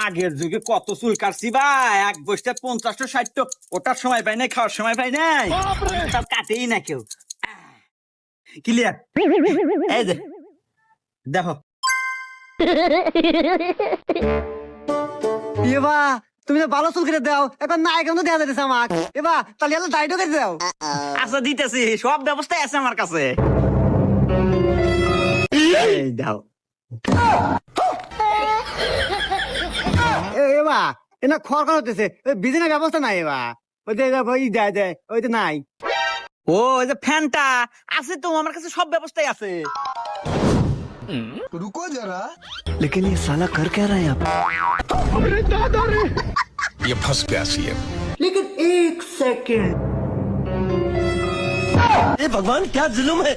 আগের যুগে কত চুল কাটছি ভাই, এক বসতে 50টা 60টা, ওটার সময় পাই নাই, খাওয়ার সময় পাই নাই, তার কাটেই না কেউ। ক্লিয়ার? এই যে দেখো। এবা তুমি তো ভালো চুল কেটে দাও, এখন না এখন তো দেওয়া যাচ্ছে আমাক। এবা তাহলে এলো দাড়িও কেটে দাও। আচ্ছা দিতেছি, সব ব্যবস্থাই আছে আমার কাছে। এই দাও। এবা এনা খড় খড় হতেছে, বিজনেস ব্যবস্থা নাই। এবা ওই যে ওই দেয় দেয় ওই তো নাই। ও ওই যে ফ্যানটা আছে তো আমার কাছে, সব ব্যবস্থাই আছে। रुको जरा। लेकिन ये साला कर क्या रहा है यहाँ पे? ये फंस गया सीएम। लेकिन एक सेकंड। भगवान क्या जुल्म है।